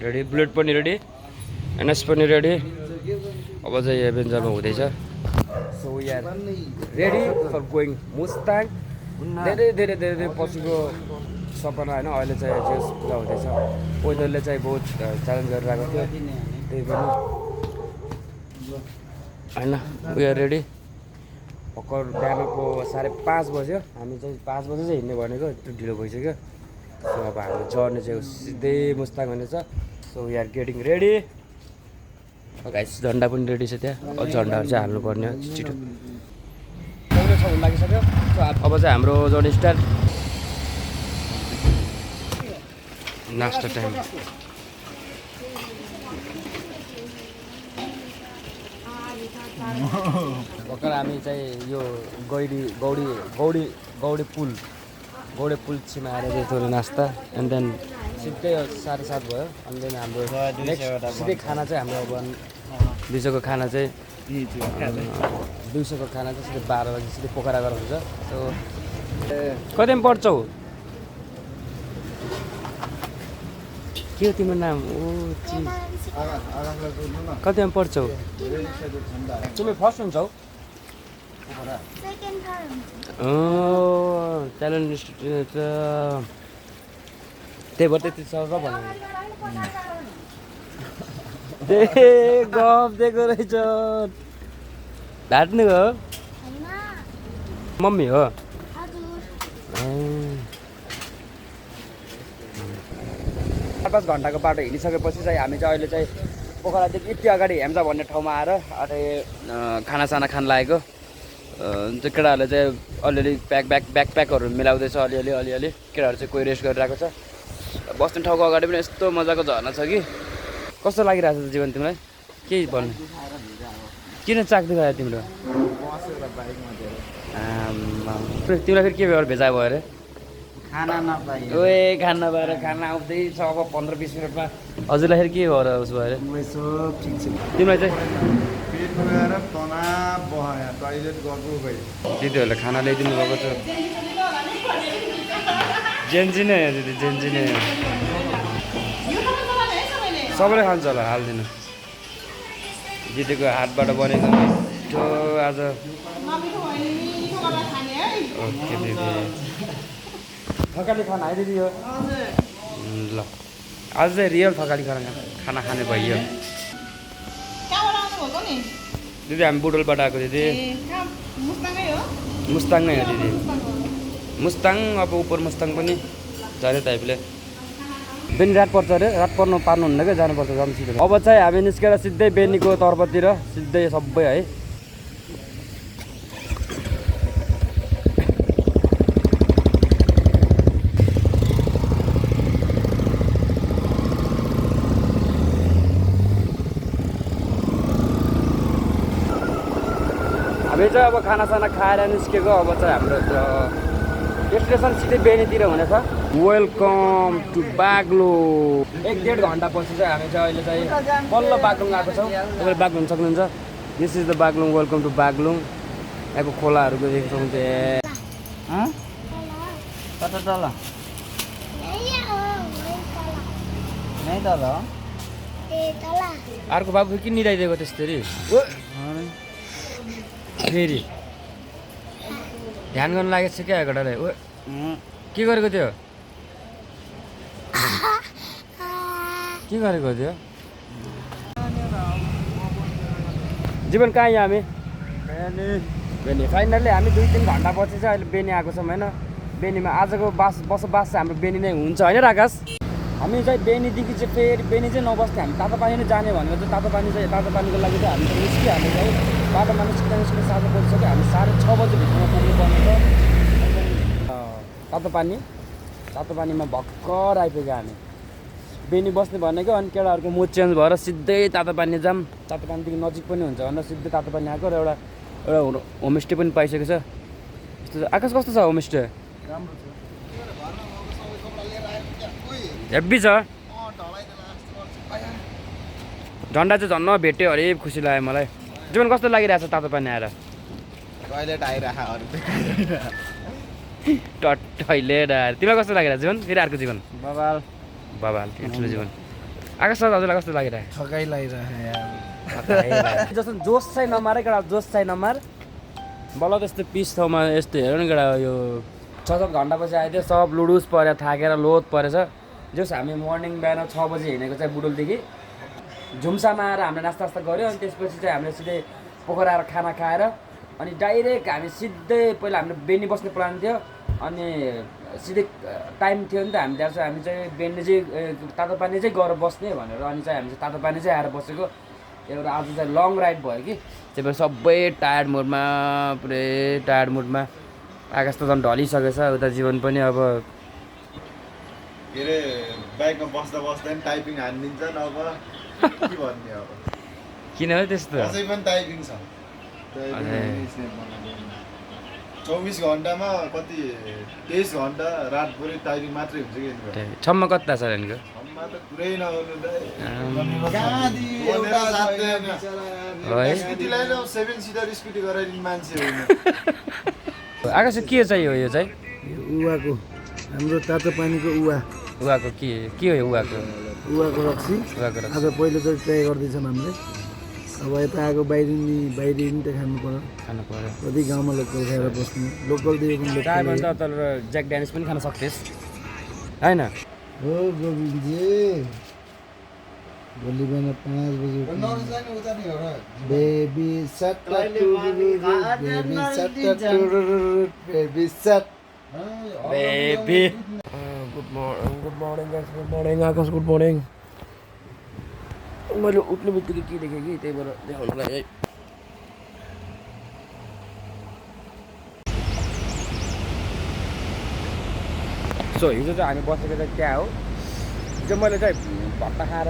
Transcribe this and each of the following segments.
Ready, bullet पनि ready, NS पनि ready. अब चाहिँ एभेन्जरमा हुँदैछ। So we are ready for going Mustang. धेरै धेरै धेरै धेरै पछिको सपना होइन, अहिले चाहिँ जेस पुरा हुँदैछ। वेदरले चाहिँ बहुत च्यालेन्ज गरिरहेको थियो, त्यही पनि होइन। We are ready. भर्खर बिहानको 5:30 बज्यो। हामी चाहिँ 5 बजे चाहिँ हिँड्ने भनेको, यत्रो ढिलो भइसक्यो। सो अब हाम्रो जर्नी चाहिँ सिधै मुस्ताङ हुनेछ। So we are getting ready. Guys झन्डा पनि रेडी छ त्यहाँ, अब झन्डाहरू चाहिँ हाल्नुपर्ने हो छिटो। पाउने छ हुन लागिसक्यो। सो अब चाहिँ हाम्रो जर्नी स्टार्ट। नास्ता टाइम। भर्खर हामी चाहिँ यो गौडी पुल छेउमा आएर चाहिँ थोरै नास्ता, एन्ड देन सिधै 7:30 भयो। अनि देन हाम्रो नेक्स्ट सिधै खाना चाहिँ हाम्रो अब दिउँसोको खाना चाहिँ 12 बजी सिधै पोखरा गरेर हुन्छ। सो कतिमा पढ्छौ? के हो तिम्रो नाम? कतिमा पढ्छौ? तिमी फर्स्ट हुन्छौ? ट्यालेन्ट इन्स्टिट्युट त त्यही भएर त्यति सर भन्नु गफ दिएको रहेछ। ढाट्नु हो? मम्मी हो? 4-5 घन्टाको बाटो हिँडिसकेपछि चाहिँ हामी चाहिँ अहिले चाहिँ पोखरादेखि यति अगाडि हेम्जा भन्ने ठाउँमा आएर खानासाना खान लागेको। त्यो केटाहरूले चाहिँ अलिअलि ब्याकप्याकहरू मिलाउँदैछ, अलिअलि केटाहरू चाहिँ कोही रेस्ट गरिरहेको छ। बस्ने ठाउँको अगाडि पनि यस्तो मजाको झर्ना छ कि कस्तो लागिरहेको छ जीवन तिमीलाई? के भन्नु? किन चाख्दै गयो तिम्रो? तिमीलाई फेरि के भयो भेजा भयो अरे? खाना नपाएर खाना आउँदैछ अब 15-20 मिनटमा। हजुरलाई फेरि के भयो र उसो भएर? तिमीलाई चाहिँ दिदीहरूले खाना ल्याइदिनु भएको छ। जेन्जी नै हो दिदी, जेन्जी नै हो। सबैले खान्छ होला, हालिदिनु। दिदीको हातबाट बनेको मिठो आज। ओके दिदी, थकाली खाना है दिदी हो? ल आज चाहिँ रियल थकाली खाना खाने भइयो। दिदी हामी बुटोलबाट आएको दिदी। मुस्ताङ नै हो दिदी, मुस्ताङ। अब उपर मुस्ताङ पनि जाने टाइपले। बेनी रात पर्छ अरे, रात पर्नु पार्नुहुन्न क्या, जानुपर्छ जानु सिधै। अब चाहिँ हामी निस्केर सिधै बेनीको तर्फतिर सिधै सबै है। हामी चाहिँ अब खानासाना खाएर निस्केको। अब चाहिँ हाम्रो डेस्टिनेसन सिधै बेनीतिर हुनेछ। Welcome to Baglung. 1-1.5 घन्टा पछि चाहिँ हामी चाहिँ अहिले चाहिँ बल्ल बागलुङ आएको छौँ। तपाईँले बागलुङ सक्नुहुन्छ। This is the Baglung. Welcome to Baglung. यहाँको खोलाहरूको देख्न सक्नुहुन्छ। अर्को बाबु किन निदाइदिएको त्यसरी? फेरि ध्यान गर्नु लागेको छ क्या घटाले? के गरेको थियो? के गरेको थियो? जीवन कहाँ यहाँ हामी? बेनी। फाइनल्ली हामी 2-3 घन्टा पछि चाहिँ अहिले बेनी आएको छौँ होइन। बेनीमा आजको बसोबास चाहिँ हाम्रो बेनी नै हुन्छ होइन राकाश? हामी चाहिँ बेनीदेखि चाहिँ फेरि बेनी चाहिँ नबस्ने, हामी तातो पानी नै जाने भनेर चाहिँ तातो पानीको लागि चाहिँ हामी चाहिँ निस्किहाल्यो है। बाटोमा निस्किँदा 7 बजिसक्यो। हामी 6:30 बजी भित्रमा पुग्नुपर्ने छ। तातो पानीमा भर्खर आइपुग्यो हामी। बेनी बस्ने भनेको, अनि केटाहरूको मुड चेन्ज भएर सिधै तातो पानी जाम। तातो पानीदेखि नजिक पनि हुन्छ भनेर सिधै तातो पानी आएको। र एउटा होमस्टे पनि पाइसकेको छ। यस्तो आकाश कस्तो छ होमस्टे? हेब्बी छ। झन्डा चाहिँ झन्न भेट्यो अरे, खुसी लाग्यो मलाई। जीवन कस्तो लागिरहेछ तातो पानी आएर? टोइलेट आइरहेको टोइलेट आएर। तिमीलाई कस्तो लागिरहेछ जीवन? फेरि अर्को जीवन? बबाल ठुलो जीवन। आकाश सर हजुरलाई कस्तो लागिरहेको थकाइ लागिरहेको यार जस्तो जोस चाहिँ नमार केटा जोस चाहिँ नमार बल्ल त्यस्तो पिस ठाउँमा यस्तो हेर न केटा यो 6-7 घन्टापछि आइदियो सब लुडुस पऱ्यो थाकेर लोत परेछ जस हामी मर्निङ बिहान 6 बजी हिँडेको चाहिँ बुटुलदेखि झुम्सामा आएर हामीले नास्ता गऱ्यो अनि त्यसपछि चाहिँ हामीले सिधै पोखरा आएर खाना खाएर अनि डाइरेक्ट हामी सिधै पहिला हामीले बेनी बस्ने प्लान थियो अनि सिधै टाइम थियो नि त हामी त्यहाँ चाहिँ हामी चाहिँ बेनी चाहिँ तातो पानी चाहिँ गएर बस्ने भनेर अनि चाहिँ हामी चाहिँ तातो पानी चाहिँ आएर बसेको एउटा आज चाहिँ लङ राइड भयो कि त्यही भएर सबै टायर्ड मुडमा पुरै टायर्ड मुडमा आकाश त झन् ढलिसकेछ उता जीवन पनि अब के अरे बाइकमा बस्दा बस्दा पनि टाइपिङ हानिदिन्छ अब के भन्ने अब किन हो त्यस्तो अझै पनि टाइपिङ छ 24 घन्टामा कति 23 घन्टा रातभरि टाइपिङ मात्रै हुन्छ कि छम्म कता छ भनेको छम्मा त कुरै नगर्नु है स्कुटीलाई 7 सिटर स्कुटी गराइदिने मान्छे होइन आकाश के चाहियो यो चाहिँ उवाको हाम्रो तातो पानीको उहाँको के हो यो उवाको रक्सी आज पहिलो चाहिँ ट्राई गर्दैछौँ हामीले अब यता आएको बाहिरी त खानु पर्यो कति गाउँमा लोकल खाएर बस्नु लोकल चाहे भने त तर ज्याक ड्यानिस पनि खान सक्थेस् होइन हो गोविन्दजी भोलि बिहान 5 बजी बेबी सट बेबी गुड मर्निङ आकाश गुड मर्निङ मैले उठ्ने बित्तिकै के देखेँ कि त्यही भएर देखाउनुलाई है सो हिजो चाहिँ हामी बसेको चाहिँ त्यहाँ हो हिजो मैले चाहिँ भट्टा खाएर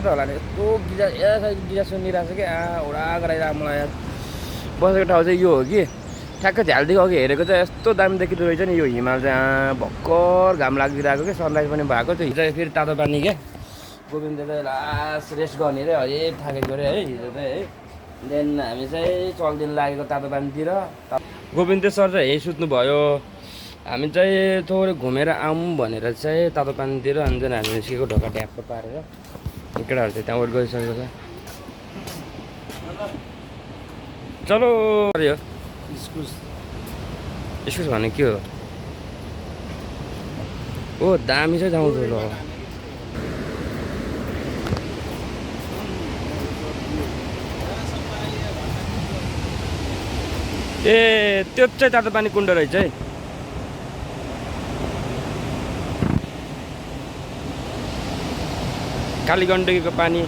त होला नि यस्तो गिजा सुनिरहेको छ कि उडा गराइरहेको मलाई यार बसेको ठाउँ चाहिँ यो हो कि ठ्याक्क झ्यालदेखि अघि हेरेको चाहिँ यस्तो दामी देखिँदो रहेछ नि यो हिमाल चाहिँ भर्खर घाम लागिरहेको कि सनराइज पनि भएको थियो हिजो फेरि तातो पानी क्या गोविन्द चाहिँ लास्ट रेस्ट गर्ने रे है थाकेको रे है हिजो चाहिँ है देन हामी चाहिँ चल्दिन लागेको तातो पानीतिर गोविन्द सर चाहिँ यही सुत्नुभयो हामी चाहिँ थोरै घुमेर आऊँ भनेर चाहिँ तातो पानीतिर अनि चाहिँ हामी निस्केको ढोका ढ्याप्प पारेर केटाहरू चाहिँ त्यहाँ वेट गरिसकेको छ चलो यो इस्कुस भने के हो ओ दामी चाहिँ जाउँछ ल ए त्यो चाहिँ तातो पानी कुण्ड रहेछ है काली गण्डकीको पानी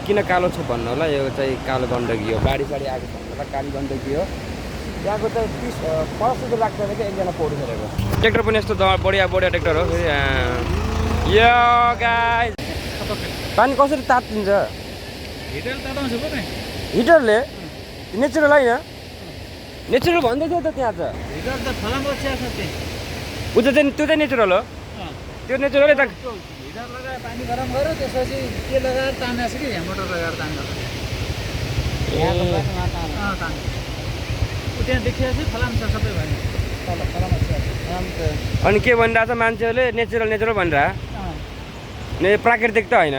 किन कालो छ भन्नु होला यो चाहिँ कालो गण्डकी हो बाढी साडी आएको छ होला काली गण्डकी हो त्यहाँको चाहिँ 5 रुपियाँ लाग्छ कि एकजना पौडी खेलेको ट्र्याक्टर पनि यस्तो बढिया ट्र्याक्टर हो फेरि यो गाइस पानी कसरी तात्तिन्छ हिटरले नेचुरल होइन नेचुरल भन्दै थियो त त्यहाँ चाहिँ ऊ चाहिँ त्यो चाहिँ नेचुरल हो त्यो नेचुरलै त हिटर लगाएर पानी गरम गर्यो त्यसपछि के लगाएर तानेको छ कि मोटर लगाएर तान्दा त्यहाँ देखिएको चाहिँ फलाम छ सबै भयो तल फलाम अनि के भनिरहेको छ मान्छेहरूले नेचुरल भनिरह प्राकृतिक त होइन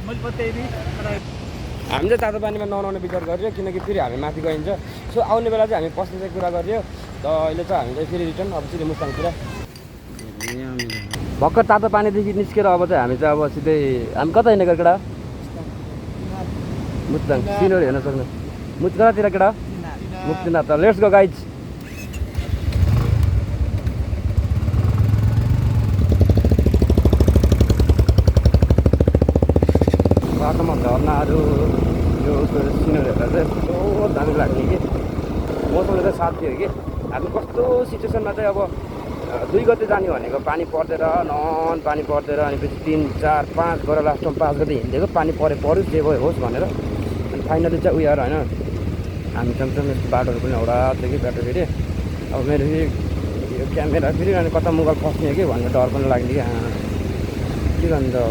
मैले बताइदिएँ हामी चाहिँ तातो पानीमा ननुहाउने विचार गरियो किनकि फेरि हामी माथि गइन्छ सो आउने बेला चाहिँ हामी पस्ने चाहिँ कुरा गरियो त अहिले चाहिँ हामी चाहिँ फेरि रिटर्न अब सिधै मुस्ताङतिर भर्खर तातो पानीदेखि निस्केर अब चाहिँ हामी चाहिँ अब सिधै हामी कता हिँडेको केटा मुस्ताङ सिनोरी हेर्न सक्नु कतातिर केटा मुक्तिनाथ लेट्स गो गाइज बाटोमा झर्नाहरू यो सिनहरू हेर्दा चाहिँ यस्तो दामी लाग्ने कि मौसमले चाहिँ साथ दियो कि हामी कस्तो सिचुएसनमा चाहिँ अब 2 गते जाने भनेको पानी पर्दैन पानी पर्दैन अनि पछि 3, 4, 5 गरेर लास्टमा 5 गते हिँडेको पानी परोस् जे भयो होस् भनेर अनि फाइनली चाहिँ उयो होइन हामी चम्चम यस्तो बाटोहरू पनि एउटा थियो कि बाटो फेरि अब मेरो फेरि यो क्यामेरा फेरि अनि कता मोबाइल फस्ने कि भन्ने डर पनि लाग्ने कि के गर्नु त अब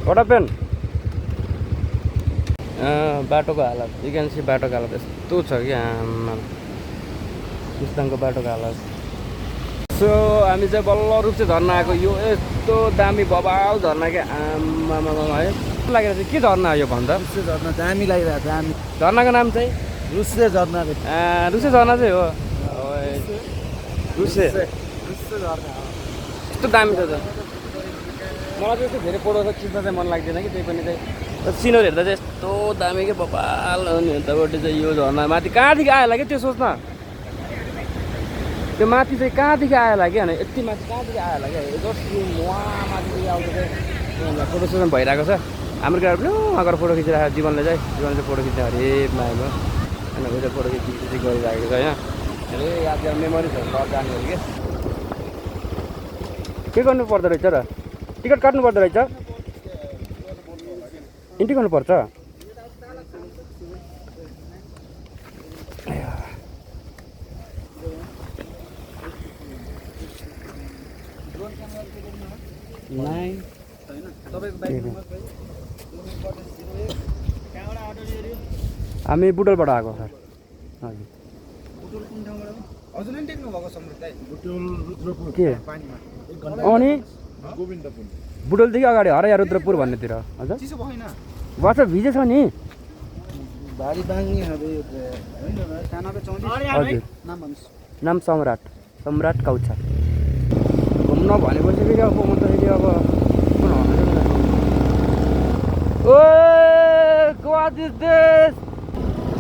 What happened? बाटोको हालत यु क्यान सी बाटोको हालत यस्तो छ कि आमा मुस्ताङको बाटोको हालत सो हामी चाहिँ बल्ल रूप चाहिँ झर्ना आएको यो यस्तो दामी बबाल झर्ना क्या आमामा है लागेर चाहिँ के झर्ना हो यो भन्दा रुसे झर्ना दामी लागिरहेको छ दामी झर्नाको नाम चाहिँ रुसे झर्ना रे रुसे झर्ना चाहिँ हो रुसे रुसे झर्ना यस्तो दामी छ त मलाई चाहिँ यस्तो धेरै फोटो खिच्न चाहिँ मन लाग्दैन कि त्यही पनि चाहिँ सिनहरू हेर्दा चाहिँ यस्तो दामी क्या बबाल अनि यतापट्टि चाहिँ यो झर्ना माथि कहाँदेखि आयो होला कि त्यो सोच्न त्यो माथि चाहिँ कहाँदेखि आयो होला कि होइन यति माथि कहाँदेखि आयो होला कि जस्ट उहाँ माथि आउँदा चाहिँ फोटो सेसन भइरहेको छ हाम्रो केटाहरू पनि उहाँ गएर फोटो खिचिरहेको जीवनले चाहिँ फोटो खिच्ने अरे मायामा होइन उयो फोटो खिची गरिरहेको छ होइन धेरै याद मेमोरिजहरू लड जानेहरू के गर्नु पर्दो रहेछ र टिकट काट्नु पर्दो रहेछ इन्ट्री गर्नुपर्छ हामी बुटोलबाट आएको सर हजुर के अनि बुटोलदेखि अगाडि हरया रुद्रपुर भन्नेतिर हजुर वर्ष भिजे छ नि भारी बाङ्गी हजुर नाम सम्राट कौछा घुम्न भनेपछि फेरि अब म त फेरि अब ओ वाट इज दिस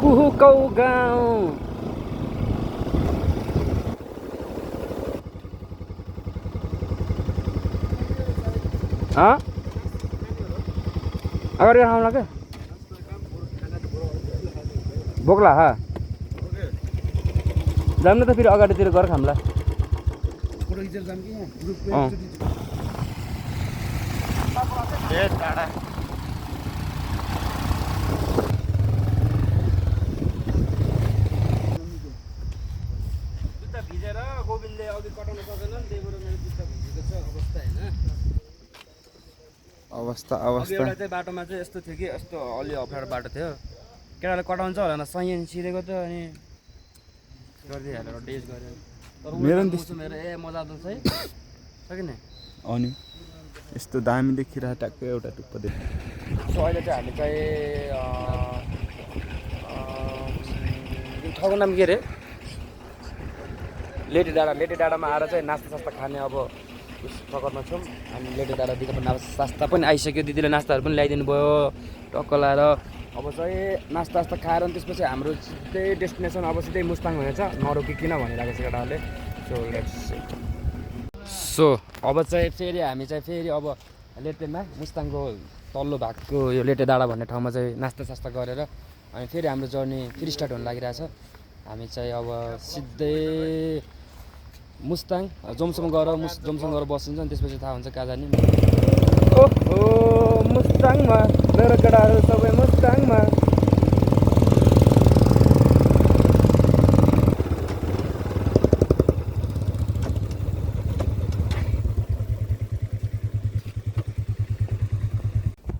कुहुकौ गाउँ अगाडि खाउँला क्या बोक्ला हा जाऊँ न त फेरि अगाडितिर गएर खाउँला जुत्ता भिजेर गोविन्दले अघि कटाउन सकेन नि त्यही भएर मेरो जुत्ता भिजेको छ अवस्था होइन अवस्था एउटा चाहिँ बाटोमा चाहिँ यस्तो थियो कि यस्तो अलि अप्ठ्यारो बाटो थियो केटाले कटाउँछ होला न सही सिधेको त अनि गरिदिइहालेर डेज गरेर तर मेरो ए मजा त छ है कि नै अनि यस्तो दामी देखिरहेको ट्याक्कै एउटा टुप्पो देख्छ सो अहिले चाहिँ हामी चाहिँ ठाउँको नाम के अरे लेटे डाँडामा आएर चाहिँ नास्ता सास्ता खाने अब चक्करमा छौँ अनि लेटे डाँडादेखि अब नास्ता पनि आइसक्यो दिदीले नास्ताहरू पनि ल्याइदिनु भयो टक्क लाएर अब चाहिँ नास्ता खाएर अनि त्यसपछि हाम्रो सिधै डेस्टिनेसन अब सिधै मुस्ताङ हुनेछ नरोकिकन भनिरहेको छ केटाहरूले सो अब चाहिँ फेरि हामी चाहिँ फेरि अब लेटेमा मुस्ताङको तल्लो भागको यो लेटे डाँडा भन्ने ठाउँमा चाहिँ नास्ता सास्ता गरेर अनि फेरि हाम्रो जर्नी फेरि स्टार्ट हुन लागिरहेछ हामी चाहिँ अब सिधै मुस्ताङ जोमसम्म गएर बसिन्छ अनि त्यसपछि थाहा हुन्छ कहाँ जाने ओहो मुस्ताङमा मेरो केटाहरू सबै मुस्ताङमा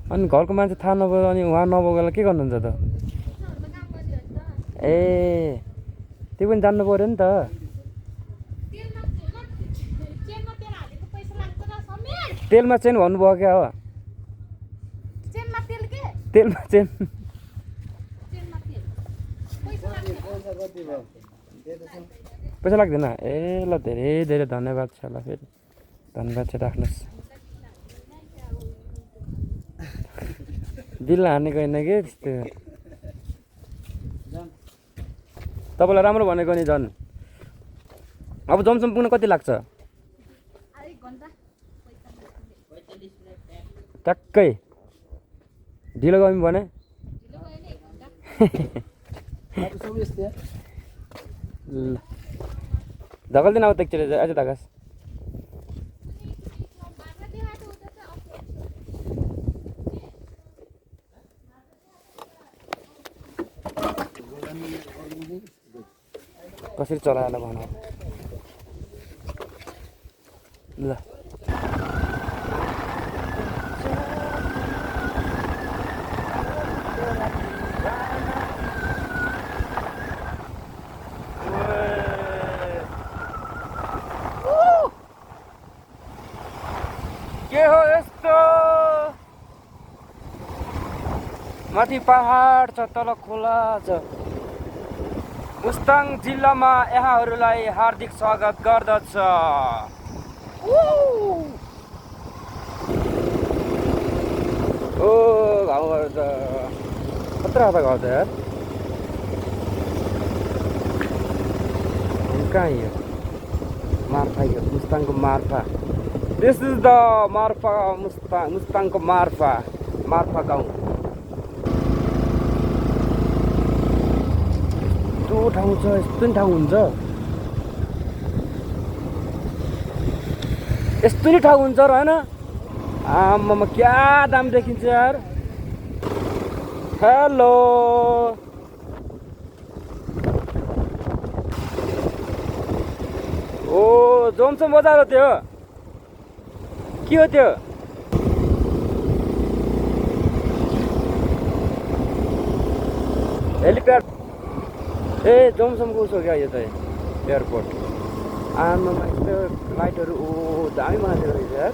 अनि घरको मान्छे थाहा नभएर अनि उहाँ नबोकेर के गर्नुहुन्छ त ए त्यो पनि जान्नु पऱ्यो नि त तेलमा चेन भन्नुभयो क्या हो तेलमा चेन पैसा लाग्दैन ए ल धेरै धेरै धन्यवाद छ ल फेरि धन्यवाद चाहिँ राख्नुहोस् बिल हानेको होइन कि त्यस्तो तपाईँलाई राम्रो भनेको नि झन् अब जमसम पुग्न कति लाग्छ ट्याक्कै ढिलो गयौँ भने ल धकल्दैन अब एकचोटि अझ धकास कसरी चलाएर भन ल यस्तो माथि पहाड छ तल खोला छ मुस्ताङ जिल्लामा यहाँहरूलाई हार्दिक स्वागत गर्दछ ओ घाउ गर्छ कत्रो हात घाउ छ यार कहाँ यो मार्फा यो मुस्ताङको Marpha this is the Marpha मुस्ताङको मार्फा गाउँ यस्तो ठाउँ छ यस्तो नि ठाउँ हुन्छ यस्तो नि ठाउँ हुन्छ र होइन आमामा क्या दाम देखिन्छ यार हेलो ओ जोमसोम बजार हो त्यो के हो त्यो हेलिप्याड ए जोमसोमको उसो क्या यो चाहिँ एयरपोर्ट आमामा यस्तो लाइटहरू ओ दामी बनाइदिएको रहेछ यार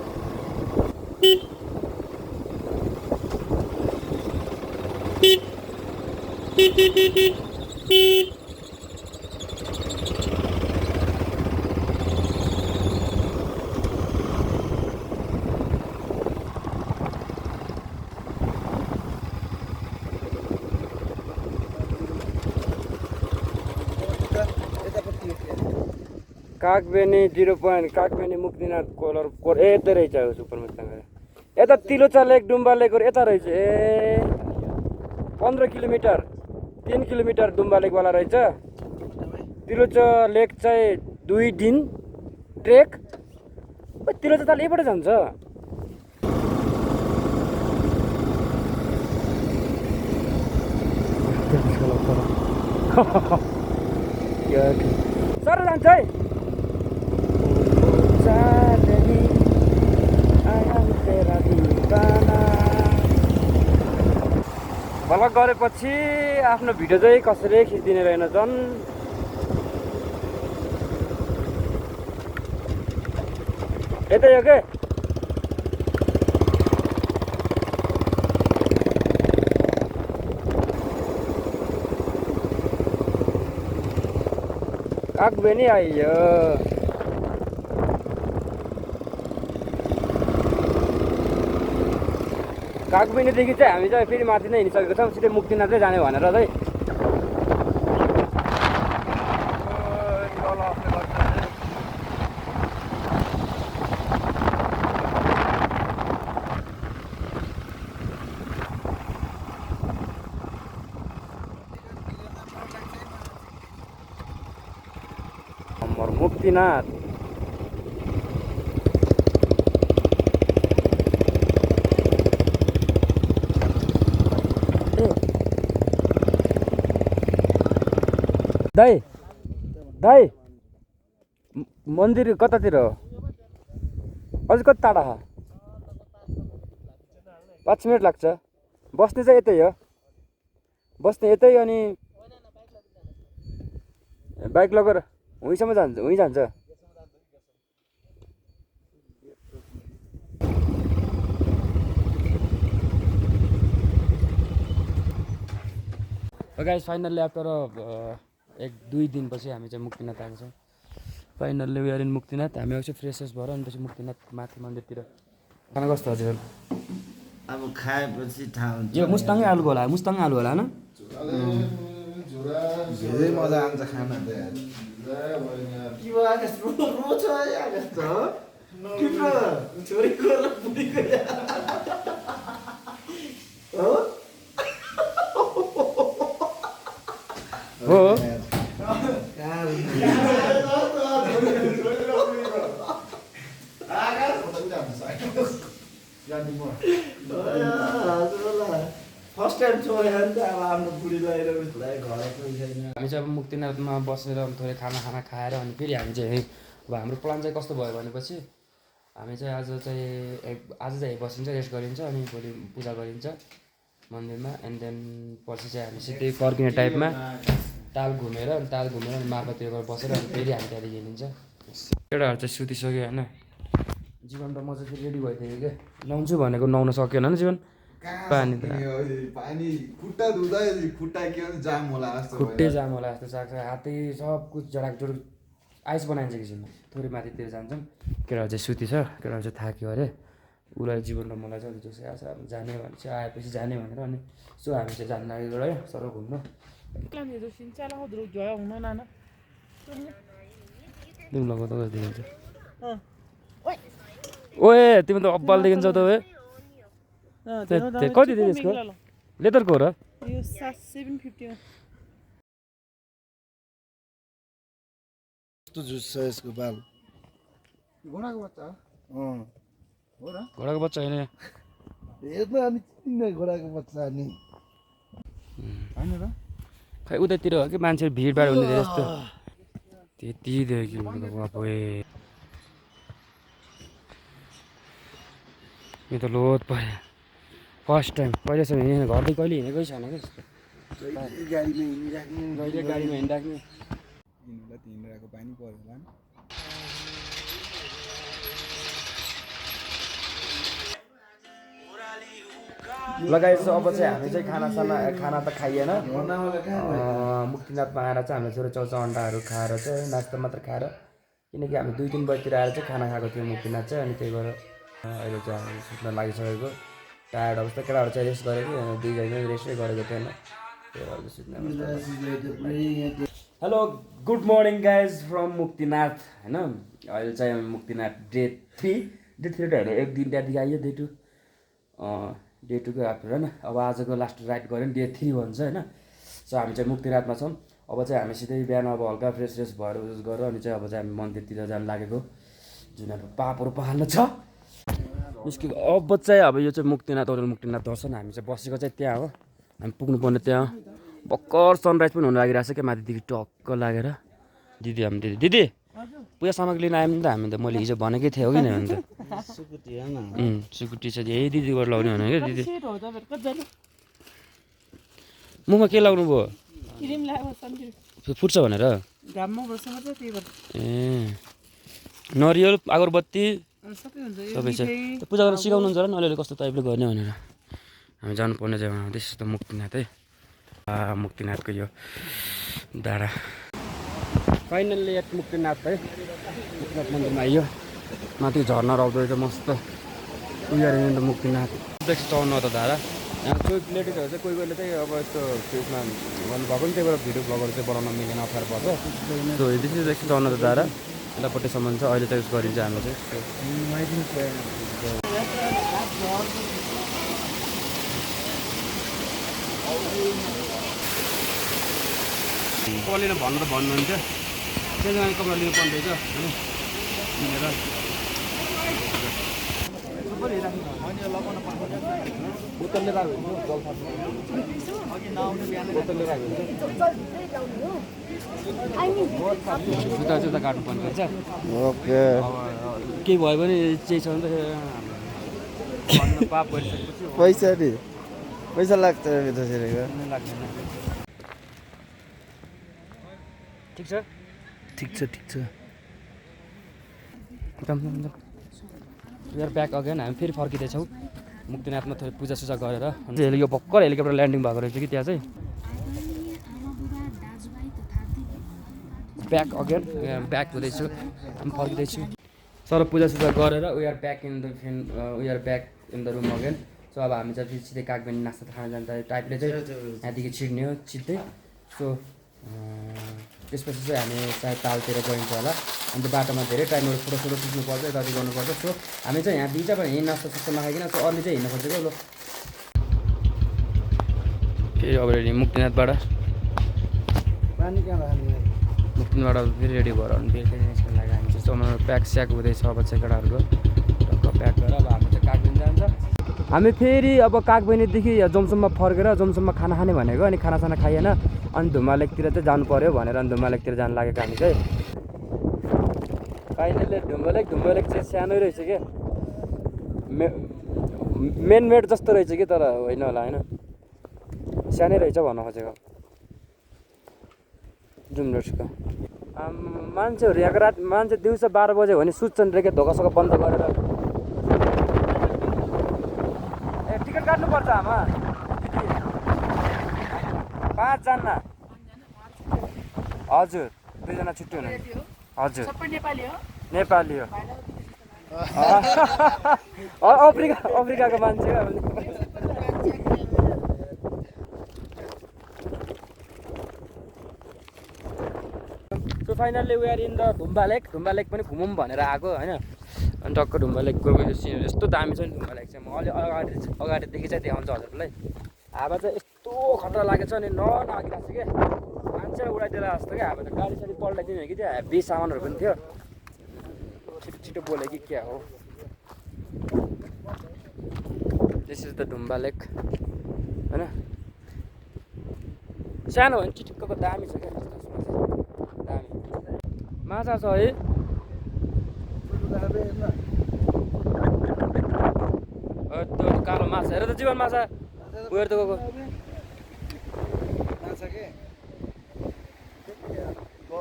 कागबेनी 0 पोइन्ट कागबेनी मुक्तिनाथ कोलर कोर यतै रहेछ सुपर मुस्ताङ यता तिलोचा लेक डुम्बा लेकहरू यता रहेछ ए 15 किलोमिटर 3 किलोमिटर डुम्बा लेकवाला रहेछ तिलोचा लेक चाहिँ 2 दिन ट्रेक तिलोचा ताल यहीँबाट जान्छ सर जान्छ है भ्लग गरेपछि आफ्नो भिडियो चाहिँ कसरी खिचिदिने रहेन झन् यतै हो के कागबेनी आइयो कागबेनीदेखि चाहिँ हामी चाहिँ फेरि माथि नै हिँडिसकेको छौँ सिधै मुक्तिनाथै जाने भनेर चाहिँ मुक्तिनाथ दाइ दाइ मन्दिर कतातिर हो अझ कति टाढा छ 5 मिनट लाग्छ बस्ने चाहिँ यतै हो बस्ने यतै अनि बाइक लगेर उहीँसम्म जान्छ उहीँ जान्छ गाइस फाइनल्ली आफ्टर 1-2 दिनपछि हामी चाहिँ मुक्तिनाथ आएको छौँ finally we are in Muktinath हामी आउँछ फ्रेसेस भएर अनि पछि मुक्तिनाथ माथि मन्दिरतिर खाना कस्तो हजुर अब खाएपछि थाहा हुन्छ यो मुस्ताङै आलु होला मुस्ताङै आलु होला होइन धेरै मजा आउँछ खाना हो फर्स्ट टाइम छोडेर नि त अब आफ्नो बुढीलाई र उसलाई घर कोही छैन हामी चाहिँ अब मुक्तिनाथमा बसेर थोरै खाना खाएर अनि फेरि हामी चाहिँ अब हाम्रो प्लान चाहिँ कस्तो भयो भनेपछि हामी चाहिँ आज चाहिँ बसिन्छ रेस्ट गरिन्छ अनि भोलि पूजा गरिन्छ मन्दिरमा एन्ड देन पछि चाहिँ हामी सिधै फर्किने टाइपमा ताल घुमेर अनि मार्फततिर बसेर अनि फेरि हामी त्यहाँदेखि हिँडिन्छ केटाहरू चाहिँ सुतिसक्यो होइन जीवन त म चाहिँ फेरि रेडी भइदिएँ क्या नुहाउँछु भनेको नुहाउन सकेन नि जीवन पानी त पानी खुट्टा धुँदा खुट्टा के भन्छ जाम होला जस्तो खुट्टै जाम होला जस्तो लाग्छ हातै सब कुछ जडाक जुडुक आइस बनाइन्छ किसिममा थोरै माथितिर जान्छौँ केटाहरू चाहिँ सुती छ केटाहरू चाहिँ थाक्यो अरे उसलाई जीवन र मलाई चाहिँ जोसै आछ जाने भने चाहिँ आएपछि जाने भनेर अनि सो हामी चाहिँ जानु लागेको रह्यो सर घुम्नु तिमीलाई त देखिन्छ ओए तिमी त अब्बल देखिन्छ त ओए कति दियो यसको लेदरको हो र यो 750 कस्तो जुस छ यसको बाल घोडाको बच्चा हो र घोडाको बच्चा होइन हेर्नु अनि चिन्न घोडाको बच्चा अनि होइन र खै उतैतिर हो कि मान्छेहरू भिडभाड हुने धेरै जस्तो त्यति देख्यो यो त लोत पऱ्यो फर्स्ट टाइम कहिलेसम्म हिँडेन घरदेखि कहिले हिँडेकै छैन क्या जस्तो गाडीमा हिँडिराख्ने कहिले गाडीमा हिँडिराख्ने हिँड्नुलाई त हिँडिरहेको पानी पऱ्यो होला नि लगाएपछि अब चाहिँ हामी चाहिँ खाना त खाइएन मुक्तिनाथमा आएर चाहिँ हामीले छेउछाउ अन्डाहरू खाएर चाहिँ नास्ता मात्र खाएर किनकि हामी 2-3 बजीतिर आएर चाहिँ खाना खाएको थियो मुक्तिनाथ चाहिँ अनि त्यही भएर अहिले चाहिँ हामी सुत्न लागिसकेको टायर्ड अवस्था केटाहरू चाहिँ रेस्ट गरेको दुईजना रेस्टै गरेको थिएन त्यही भएर सुत्ने hello good morning guys from Muktinath होइन अहिले चाहिँ मुक्तिनाथ डे 3 त होइन एक दिन त्यहाँदेखि आइयो डे 2 को आफ्टर होइन अब आजको लास्ट राइड गऱ्यो नि डे 3 भन्छ होइन सो हामी चाहिँ मुक्तिनाथमा छौँ अब चाहिँ हामी सिधै बिहान अब हल्का फ्रेस भएर उस गरेर अनि चाहिँ अब चाहिँ हामी मन्दिरतिर जानु लागेको जुन अब पापहरू पाल्नु छ निस्केको अब चाहिँ अब यो चाहिँ मुक्तिनाथ होटल मुक्तिनाथ दर्शन हामी चाहिँ बसेको चाहिँ त्यहाँ हो हामी पुग्नुपर्ने त्यहाँ भर्खर सनराइज पनि हुन लागिरहेको छ क्या माथिदेखि टक्क लागेर दिदी हामी दिदी पूजा सामग्री लिन आयौँ नि त हामी त मैले हिजो भनेकै थिएँ हो कि भने त सुकुटी छ यही दिदीबाट लाउने भने क्या दिदी मुखमा के लाउनु भयो क्रिम लगाएको सनस्क्रिन फुट्छ भनेर घाममा बस्नु मात्रै त्यही भएर ए नरिवल अगरबत्ती सबै हुन्छ सबै छ पूजा गर्न सिकाउनुहुन्छ होला नि अलिअलि कस्तो टाइपले गर्ने भनेर हामी जानुपर्ने जग्गामा त्यस त मुक्तिनाथ है मुक्तिनाथको यो डाँडा फाइनल्ली एट मुक्तिनाथ है मुक्तिनाथ मन्दिरमा आइयो माथि झर्ना आउँदो रहेछ मस्त उयो त मुक्तिनाथ देख्छ चढ्नु त धारा यहाँ कोही लेडिजहरू चाहिँ कोही कोहीले चाहिँ अब यस्तो त्यसमा गर्नुभएको नि त्यही भएर भिडियो ब्लगहरू चाहिँ बनाउन मिलेन अप्ठ्यारो पर्छ सो त्यसरी देख्छ चढ्नु त धारा यतापट्टिसम्म छ अहिले चाहिँ उस गरिन्छ हाम्रो चाहिँ कसले भन्नु त भन्नुहुन्थ्यो त्यही कपडा लिनुपर्ने रहेछ होइन मिलेर बोतल लिएर आएको हुन्छ जुत्ता जुत्ता काट्नु पर्ने रहेछ ओके अब केही भयो भने चाहिँ छ भने त पाप गरिसकेपछि पैसा लाग्छ त्यसरी लाग्दैन ठिक छ ठिक छ यार ब्याक अगेन हामी फेरि फर्किँदैछौँ मुक्तिनाथमा थोरै पूजासुजा गरेर यो भर्खर हेलिकप्टर ल्यान्डिङ भएको रहेछ कि त्यहाँ चाहिँ ब्याक अगेन ब्याक हुँदैछु हामी फर्किँदैछु सर पूजासुजा गरेर we are back in the room again so अब हामी चाहिँ फेरि सिधै कागबेनी नास्ता खान जान्छ टाइपले चाहिँ यहाँदेखि छिर्ने हो छिट्दै सो त्यसपछि चाहिँ हामी सायद तालतिर गइन्छ होला अन्त बाटोमा धेरै टाइमहरू फोटो खिच्नुपर्छ यताति गर्नुपर्छ सो हामी चाहिँ यहाँ दुईवटा पनि नास्ता सुस्ता नखाइकन सो अर्ली चाहिँ हिँड्नु पर्छ क्या ल फेरि अब रेडी मुक्तिनाथबाट पानी कहाँ राख्ने मुक्तिनाथबाट फेरि रेडी भएर अनि फेरि निस्कनु लागि हामी चाहिँ प्याक स्याक हुँदैछ अब चाहिँ केटाहरूको टक्क प्याक गरेर अब हामी चाहिँ कागबेनी जान्छ हामी फेरि अब कागबेनीदेखि जोमसोममा फर्केर जोमसोममा खाना खाने भनेको अनि खानासाना खाइएन अनि धुम्मा लेकतिर चाहिँ जानु पऱ्यो भनेर अनि धुम्मा लेकतिर जानु लागेको हामी चाहिँ फाइनली धुम्मा लेक चाहिँ सानै रहेछ क्या मेन मेड जस्तो रहेछ कि तर होइन होला होइन सानै रहेछ भन्न खोजेको जुमरेसको मान्छेहरू यहाँको मान्छे दिउँसो 12 बजे हो भने सुत्छन् रे क्या धोकासोका बन्द गरेर काट्नुपर्छ आमा 5 जना हजुर 2 जना छुट्टी हुनु हजुर सबै नेपाली हो नेपाली हो अफ्रिकाको मान्छे हो so finally we are in the Dhumba lake पनि घुमौँ भनेर आएको होइन अनि टक्क ढुम्बा लेकको सिन यस्तो दामी छ नि ढुम्बा लेक चाहिँ म अलि अगाडिदेखि चाहिँ देखाउँछु हजुरलाई हावा चाहिँ यस्तो खतरा लागेको छ नि नआगिरहेको छ क्या मान्छे उडाइदिएर जस्तो क्या हावा त गाडी साडी पल्टाइदिने कि त्यो हेभी सामानहरू पनि थियो छिटो छिटो बोले कि क्या हो दिस इज द ढुम्बा लेक होइन सानो हो भने चिटिक्कको दामी छ क्या दामी माछा छ है त्यो कालो माछा हेर त जीवन माछा उयो त गएको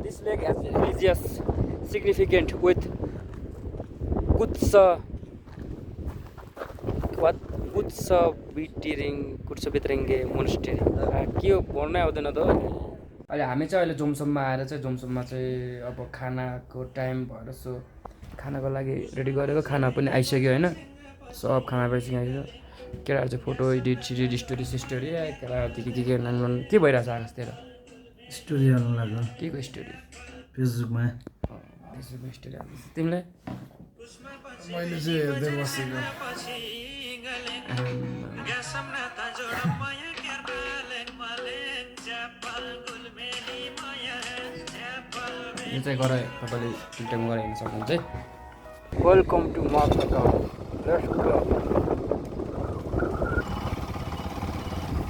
this lake has religious significant with Kutsabternga monastery के हो भन्नै आउँदैन त अहिले हामी चाहिँ अहिले जोमसोममा आएर चाहिँ जोमसोममा चाहिँ अब खानाको टाइम भएर सो खानाको लागि रेडी गरेको खाना पनि आइसक्यो होइन सब खाना पाइसक्यो केटाहरू चाहिँ फोटो एडिट स्टोरी केटाहरू के भइरहेछ आकाशतिर स्टोरी हाल्नु लाग्यो के को स्टोरी फेसबुकमा स्टोरी तिमीलाई मैले चाहिँ हेर्दै बसेको यो चाहिँ गएर तपाईँले फिल्टरमा गएर हेर्न सक्नुहुन्छ है वेलकम टु मार्फा गाउँ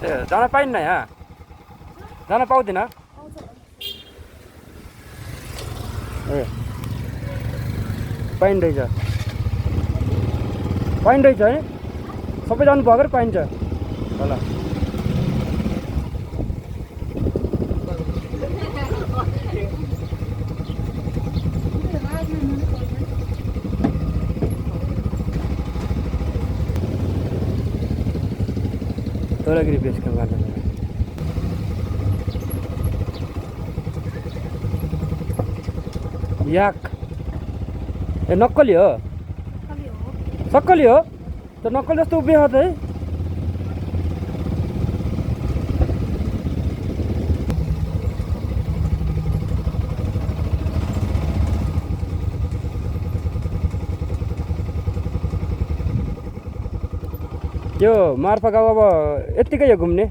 ए जान पाइन्न यहाँ जान पाउँदिन ए पाइँदैछ है सबै जानु भएकै पाइन्छ होला धौलागिरी बेस क्याम्प गर्न याक ए नक्कली हो सक्कली हो त नक्कल जस्तो उभियो त है यो मार्फा गाउँ अब यत्तिकै हो घुम्ने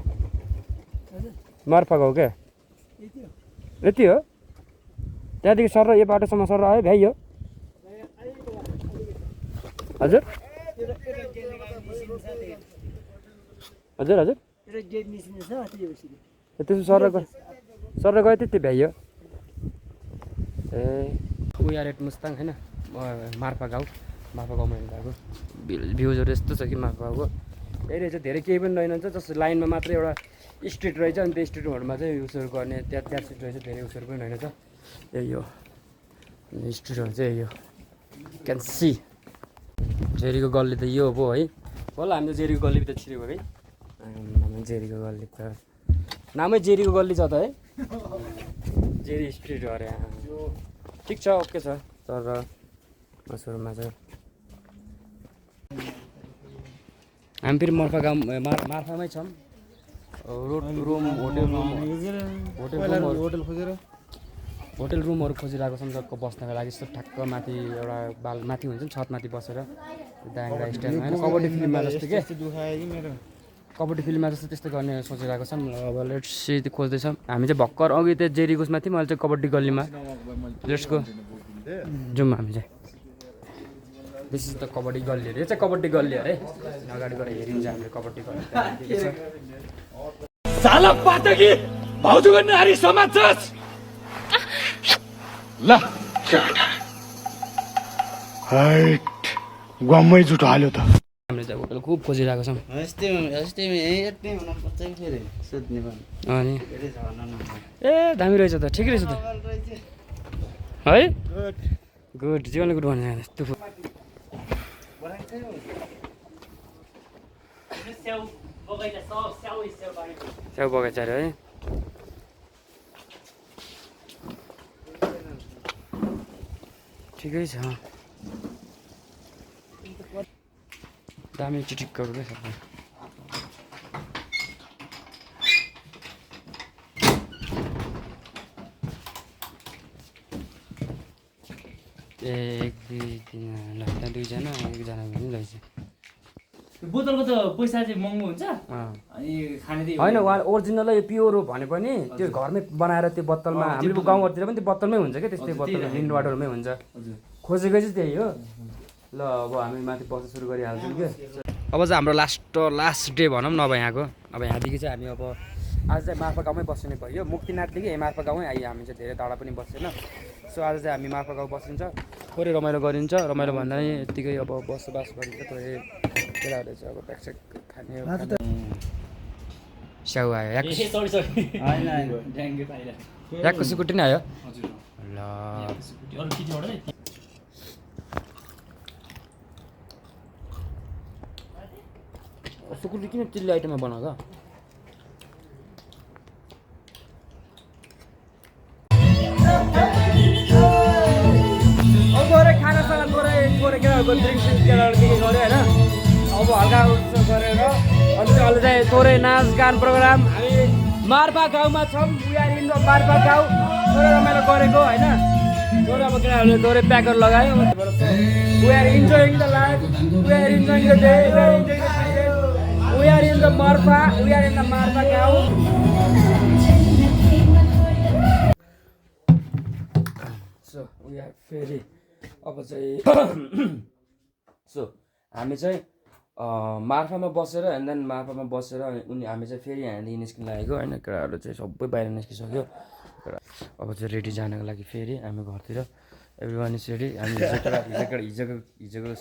मार्फा गाउँ क्या यति हो त्यहाँदेखि सर यो बाटोसम्म सर आयो भ्याइयो हजुर हजुर हजुर त्यसो सर गयो त्यति भ्याइयो ए उयो रेट मुस्ताङ होइन मार्फा गाउँमा हिँड्दाको भ्युजहरू यस्तो छ कि मार्फा गाउँको यही रहेछ धेरै केही पनि रहेनन्छ जस्तो लाइनमा मात्रै एउटा स्ट्रिट रहेछ अनि त्यो स्ट्रिटहरूमा चाहिँ उसहरू गर्ने त्यहाँ स्ट्रिट रहेछ धेरै उसहरू पनि रहेनछ यही हो स्ट्रिटहरू चाहिँ यही हो क्यान सी जेरीको गल्ली त यो हो है बल्ल हामी त जेरीको गल्ली त छिरेको है जेरीको गल्ली त नामै जेरीको गल्ली छ त है जेरी स्ट्रिट हो अरे ठिक छ ओके छ तर सुरुमा चाहिँ हामी फेरि मार्फा गाउँ मार्फामै छौँ होटल रुमहरू खोजिरहेको छौँ जग्गा बस्नको लागि यस्तो ठ्याक्क माथि एउटा बाल माथि हुन्छ नि छतमाथि बसेर दाङ्रा स्टाइलमा होइन कबड्डी फिल्ममा जस्तो के कबड्डी फिल्ममा जस्तो त्यस्तो गर्ने सोचिरहेको छौँ अब लेट्स सी खोज्दैछौँ हामी चाहिँ भर्खर अघि त्यो जेरीकोसमा थियौँ अहिले चाहिँ कबड्डी गल्लीमा लेट्सको जाउँ हामी चाहिँ दिस इज द कबड्डी गल्ली अरे यो चाहिँ कबड्डी गल्ली अरे अगाडि गएर हेरिन्छ हामीले कबड्डी गल्ली साला पातकी भाउजूको नारी समाज छस् ल हाइट गम्मै जुटो हाल्यो त हामीले चाहिँ होटल खुब खोजिरहेको छौँ अनि ए दामी रहेछ त ठिकै रहेछ त है गुड जीवनले गुड भन्छ यस्तो स्याउ बगैँचा अरे है ठिकै छ दामी चिटिक्कहरू क्या सबै 1 2 3 ल त्यहाँ दुईजना एकजना पनि लैछ बोतलको त पैसा चाहिँ महँगो हुन्छ अनि खाने चाहिँ होइन उहाँ ओरिजिनल यो प्योर हो भने पनि त्यो घरमै बनाएर त्यो बोतलमा हाम्रो गाउँघरतिर पनि त्यो बोतलमै हुन्छ क्या त्यस्तै बोतल मिनरल वाटरमै हुन्छ खोजेको चाहिँ त्यही हो ल अब हामी माथि बस्न सुरु गरिहाल्छौँ के अब चाहिँ हाम्रो लास्ट डे भनौँ न अब यहाँको अब यहाँदेखि चाहिँ हामी अब आज चाहिँ मार्फा गाउँमै बस्ने भयो मुक्तिनाथदेखि मार्फा गाउँमै आइयो हामी चाहिँ धेरै टाढा पनि बस्दैन सो आज चाहिँ हामी मार्फा गाउँ बसिन्छ थोरै रमाइलो गरिन्छ रमाइलो भन्दा नि यत्तिकै अब बसोबास गरिन्छ थोरै केटाहरूले चाहिँ अब प्याकसेक खाने स्याउ आयो याकको सुकुटी नै आयो ल सुकुटी किन चिल्ली आइटममा बनाएको खानासाना थोरै केटाहरूको ड्रिङ्क केटाहरू के गऱ्यो होइन अब हल्का उत्सव गरेर अनि अहिले चाहिँ थोरै नाचगान प्रोग्राम हामी मार्फा गाउँमा छौँ उयारिन मार्फा गाउँ थोरै रमाइलो गरेको होइन थोरै अब केटाहरूले थोरै प्याकर लगायो we are enjoying the life we are enjoying the day we are in the Marpha गाउँ सो वी आर फेरि अब चाहिँ सो हामी चाहिँ मार्फामा बसेर एन्ड देन मार्फामा बसेर हामी चाहिँ फेरि यहाँदेखि निस्किन लागेको होइन केटाहरू चाहिँ सबै बाहिर निस्किसक्यो अब चाहिँ रेडी जानको लागि फेरि हामी घरतिर एभ्री वान इज रेडी हामी हिजोको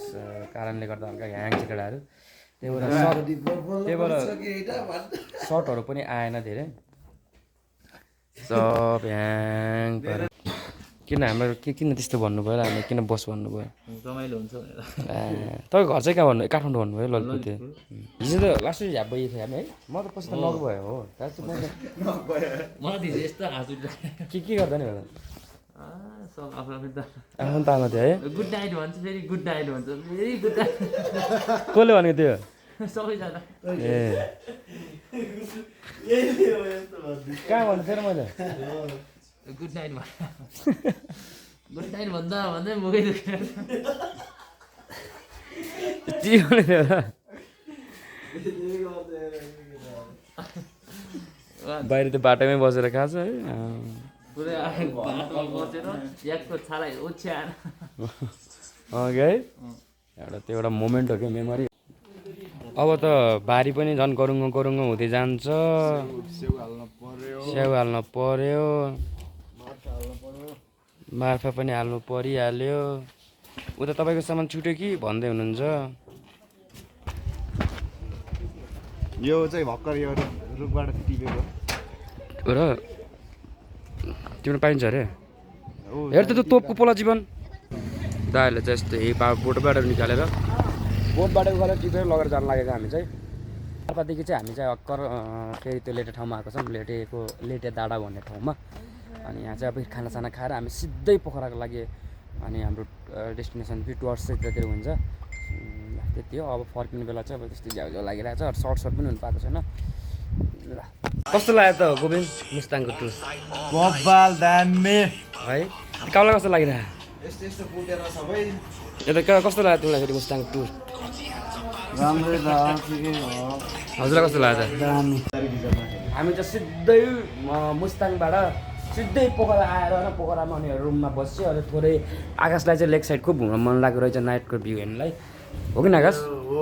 कारणले गर्दा हल्का ह्याङ छ केटाहरू त्यही भएर सर्टहरू पनि आएन धेरै सब ह्याङ भएर किन हाम्रो किन त्यस्तो भन्नुभयो र हामी किन बस भन्नुभयो रमाइलो हुन्छ भनेर तपाईँको घर चाहिँ कहाँ भन्नु काठमाडौँ भन्नुभयो ललितपुर हिजो त लास्ट झ्याप गएको थियो हामी है म त पछि त नगयो हो मलाई दिन्छ यस्तो हाँस के गर्दा नि होला सब आफ्नो आफ्नो तालमा थियो है गुड नाइट भन्छ फेरि गुड नाइट भन्छ फेरि गुड नाइट कसले भनेको थियो सबैजना ए कहाँ भन्नु फेरि मैले गुड नाइट गुड नाइट भन्दा भन्दै मुखै दुखेर बाहिर त्यो बाटोमै बसेर खान्छ है पुरै बाटोमा बसेर याकको छाला ओछ्याएर है एउटा त्यो एउटा मोमेन्ट हो क्या मेमोरी अब त बारी पनि झन् गरुङ्ग हुँदै जान्छ स्याउ हाल्न पर्यो मार्फा पनि हाल्नु परिहाल्यो उता तपाईँको सामान छुट्यो कि भन्दै हुनुहुन्छ यो चाहिँ भर्खर यो रुखबाट टिपेको र तिम्रो पाइन्छ अरे हेर त त्यो तोपको पोला जीवन दाहरूले चाहिँ यस्तो बोटबाट निकालेर बोटबाट उखालेर टिपेर लगेर जान लागेको हामी चाहिँ मार्फादेखि चाहिँ हामी चाहिँ अक्कर फेरि त्यो लेटे ठाउँमा आएको छौँ लेटे डाँडा भन्ने ठाउँमा अनि यहाँ चाहिँ अब खानासाना खाएर हामी सिधै पोखराको लागि अनि हाम्रो डेस्टिनेसन फेरि टुवर्ड्स चाहिँ त्यतातिर हुन्छ त्यति हो अब फर्किने बेला चाहिँ अब त्यस्तै झ्याउ लागिरहेको छ सर्ट पनि हुनु पाएको छैन ल कस्तो लाग्यो त गोविन्द मुस्ताङको टुर बब्बाल दामी है काउलाई कस्तो लागिरहेको यस्तो पुगेर सबै यता कस्तो लाग्यो तिमीलाई फेरि मुस्ताङ टुर राम्रै छ ठिकै हो हजुरलाई कस्तो लाग्यो त दामी हामी चाहिँ सिधै मुस्ताङबाट सिधै पोखरा आएर पोखरामा अनि रुममा बस्यो अनि थोरै आकाशलाई चाहिँ लेक साइड खुब घुम्न मन लागेको रहेछ नाइटको भ्यू हेर्नलाई हो कि आकाश हो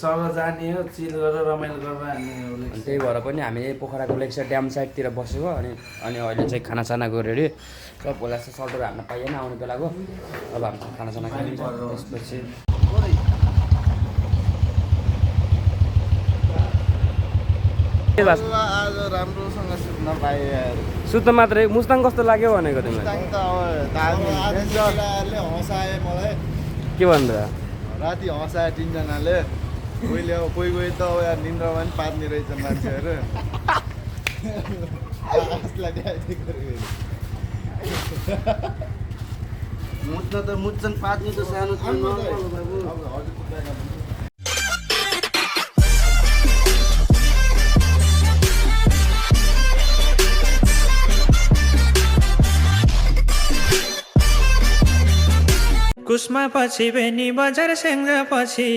सँग जाने हो चिल गरेर रमाइलो गरेर हामी अनि त्यही भएर पनि हामी पोखराको लेक साइड ड्याम साइडतिर बसेको अनि अहिले चाहिँ खानासाना गऱ्यो अरे सबैलाई चाहिँ सल्टहरू हाल्न पाइएन आउने बेलाको अब हामी खानासाना खाइन्छ त्यसपछि आज राम्रोसँग सुत्न पाएँ सुत्न मात्रै मुस्ताङ कस्तो लाग्यो भनेको तिमीलाई हँसायो मलाई के भन्दा राति हँसायो 3 जनाले कोहीले अब कोही त अब यार निन्द्रामा पनि पार्ने रहेछन् मान्छेहरू आसलाई ल्याइदिएको रे। मुच्न त मुच्छन् पात्नु त सानो छ नर्मल हो बाबु। अब हजुरको ब्यागमा पनि कुस्मा पछि बेनी बजार सेङ्ग पछि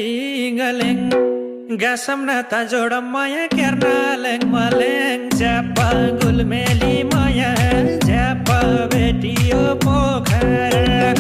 गलेङ गासम नाता जोडम माया केर्न लेङ मलेङ ज्यापा गुलमेली माया ज्यापा बेटियो पोखर